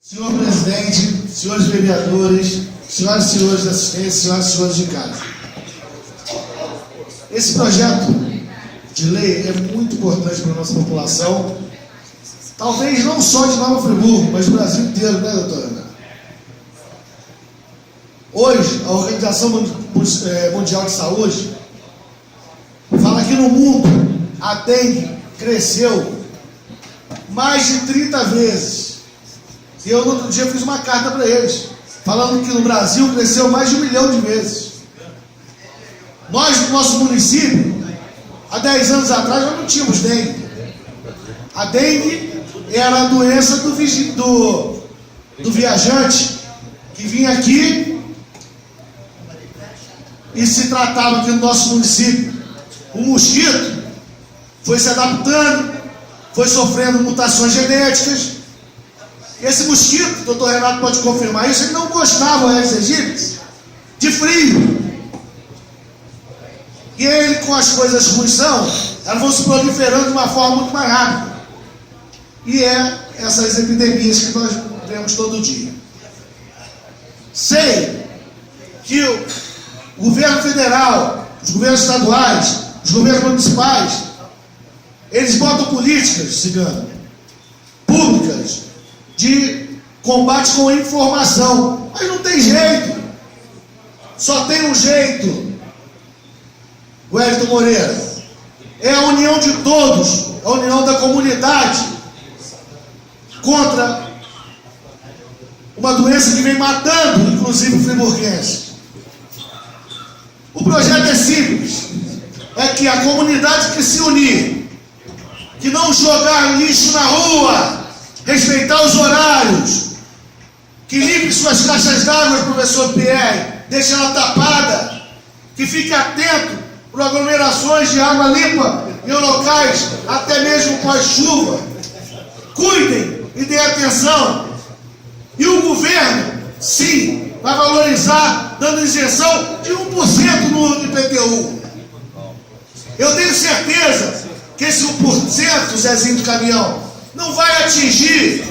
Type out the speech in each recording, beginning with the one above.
Senhor presidente, senhores vereadores, senhoras e senhores da assistência, senhoras e senhores de casa. Esse projeto de lei é muito importante para a nossa população, talvez não só de Nova Friburgo, mas do Brasil inteiro, né, doutora Ana? Hoje, a Organização Mundial de Saúde fala que no mundo a dengue cresceu mais de 30 vezes. E eu, no outro dia, fiz uma carta para eles, falando que no Brasil cresceu mais de 1 milhão de vezes. Nós, no nosso município, há 10 anos atrás, nós não tínhamos dengue. A dengue era a doença do viajante que vinha aqui e se tratava aqui no nosso município. O mosquito foi se adaptando, foi sofrendo mutações genéticas. Esse mosquito, o doutor Renato pode confirmar isso, ele não gostava, o Aedes aegypti, de frio. E ele, com as coisas ruins elas vão se proliferando de uma forma muito mais rápida. E é essas epidemias que nós vemos todo dia. Sei que o governo federal, os governos estaduais, os governos municipais, eles botam políticas, cigano, públicas, de combate com informação. Mas não tem jeito. Só tem um jeito, Wellington Moreira. É a união de todos, a união da comunidade contra uma doença que vem matando, inclusive, o friburguense. O projeto é simples. É que a comunidade que se unir, que não jogar lixo na rua, respeitar os horários, que limpe suas caixas d'água, professor Pierre, deixe ela tapada, que fique atento para aglomerações de água limpa em locais, até mesmo pós-chuva. Cuidem e deem atenção. E o governo, sim, vai valorizar, dando isenção de 1% no IPTU. Eu tenho certeza que esse 1%, Zezinho do caminhão, não vai atingir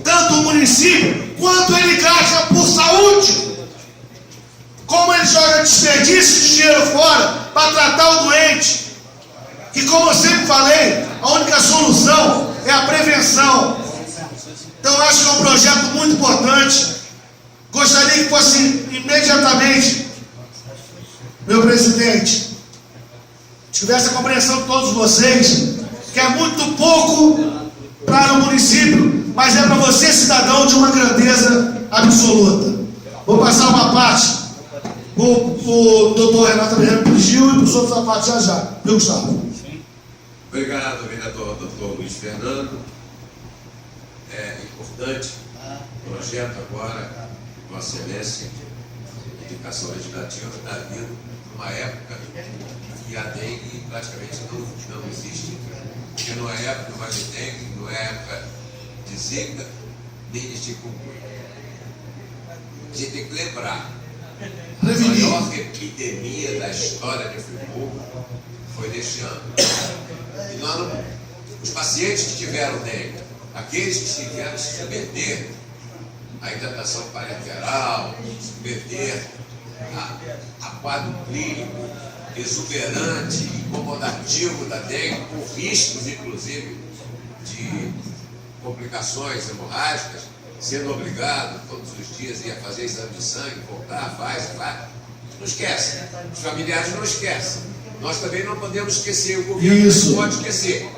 tanto o município quanto ele gasta por saúde. Como ele joga desperdício de dinheiro fora para tratar o doente. Que, como eu sempre falei, a única solução é a prevenção. Então, acho que é um projeto muito importante. Gostaria que fosse imediatamente, meu presidente, tivesse a compreensão de todos vocês, que é muito pouco para o município, mas é para você, cidadão, de uma grandeza absoluta. Vou passar uma parte o doutor Renato pediu e para os outros a parte já. Viu, Gustavo? Obrigado, vereador doutor Luiz Fernando. É importante o projeto agora, Vossa Excelência, indicação legislativa, está vindo numa época que a dengue praticamente não existe. Porque não é época mais de dengue, não é época de zika, nem de chikungunya. A gente tem que lembrar, a maior epidemia da história de Friburgo foi deste ano. E os pacientes que tiveram dengue, aqueles que tiveram se submeter à hidratação parenteral, submeter a quadro clínico exuberante, incomodativo da dengue, com riscos, inclusive, de complicações hemorrágicas, sendo obrigado todos os dias a ir a fazer exame de sangue, voltar, faz. Não esquece. Os familiares não esquecem. Nós também não podemos esquecer, o governo não pode esquecer.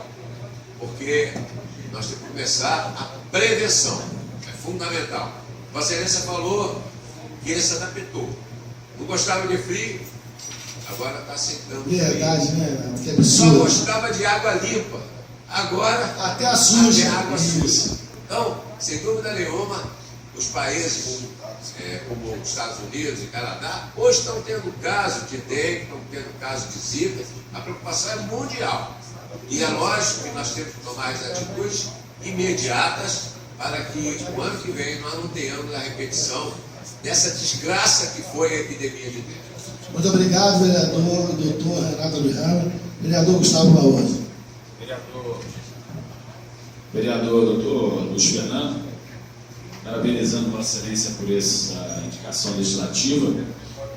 Porque nós temos que começar a prevenção. É fundamental. Vossa Excelência falou que ele se adaptou. Não gostava de frio, agora está aceitando. Verdade, né? Que só absurdo. gostava de água limpa. Agora, até a suja. Até água suja. Então, sem dúvida nenhuma, os países como os Estados Unidos e Canadá, hoje estão tendo caso de dengue, estão tendo caso de zika. A preocupação é mundial. E é lógico que nós temos que tomar as atitudes imediatas para que o ano que vem nós não tenhamos a repetição dessa desgraça que foi a epidemia de dengue. Muito obrigado, vereador, doutor Renato Alejandro, vereador Gustavo Barroso. Vereador doutor Luiz Fernando, parabenizando Vossa Excelência por essa indicação legislativa.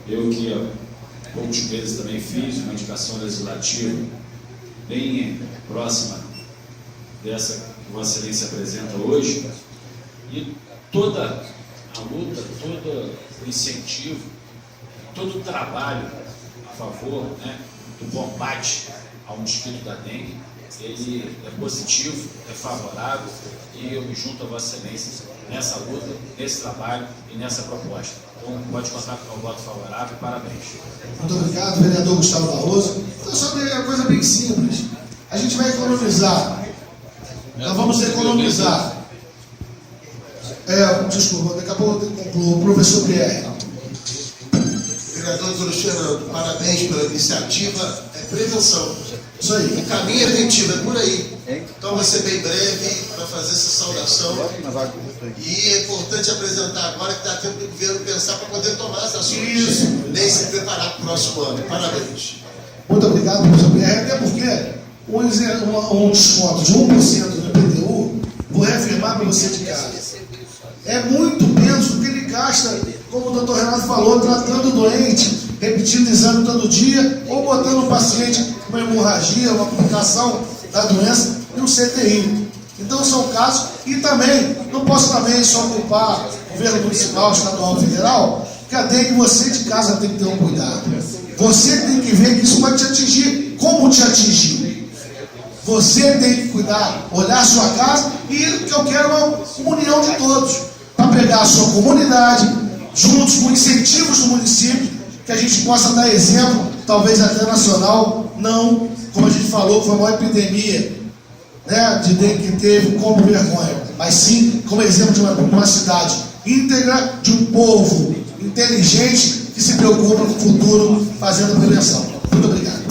Eu que há poucos meses também fiz uma indicação legislativa bem próxima dessa que Vossa Excelência apresenta hoje, e toda a luta, todo o incentivo, todo o trabalho a favor, né, do combate ao mosquito da dengue, ele é positivo, é favorável, e eu me junto a Vossa Excelência nessa luta, nesse trabalho e nessa proposta. Então, pode contar com o meu voto favorável. Parabéns. Muito obrigado, vereador Gustavo Barroso. Então, só uma coisa bem simples. A gente vai economizar. Nós vamos economizar. Desculpa, daqui a pouco eu concluo. Professor Pierre. Vereador Luciano, parabéns pela iniciativa. É prevenção. Isso aí. O caminho é efetivo, é por aí. Então vai ser bem breve para fazer essa saudação. E é importante apresentar agora que dá tempo do governo pensar para poder tomar as ações. Isso. Nem se preparar para o próximo ano. Parabéns. Muito obrigado, professor Pierre. Até porque um desconto de 1% do IPTU, vou reafirmar para você de casa, é muito menos do que ele gasta, como o doutor Renato falou, tratando o doente, repetindo exame todo dia, ou botando o paciente com uma hemorragia, uma complicação da doença e um CTI. Então são casos, e também, não posso também só culpar o governo municipal, estadual e federal, que a dengue você de casa tem que ter um cuidado. Você tem que ver que isso vai te atingir, como te atingiu. Você tem que cuidar, olhar a sua casa, e o que eu quero é uma união de todos, para pegar a sua comunidade, juntos com incentivos do município, que a gente possa dar exemplo, talvez até nacional, não, como a gente falou, foi a maior epidemia, né, de dengue que teve como vergonha, mas sim como exemplo de uma cidade íntegra, de um povo inteligente que se preocupa com o futuro fazendo prevenção. Muito obrigado.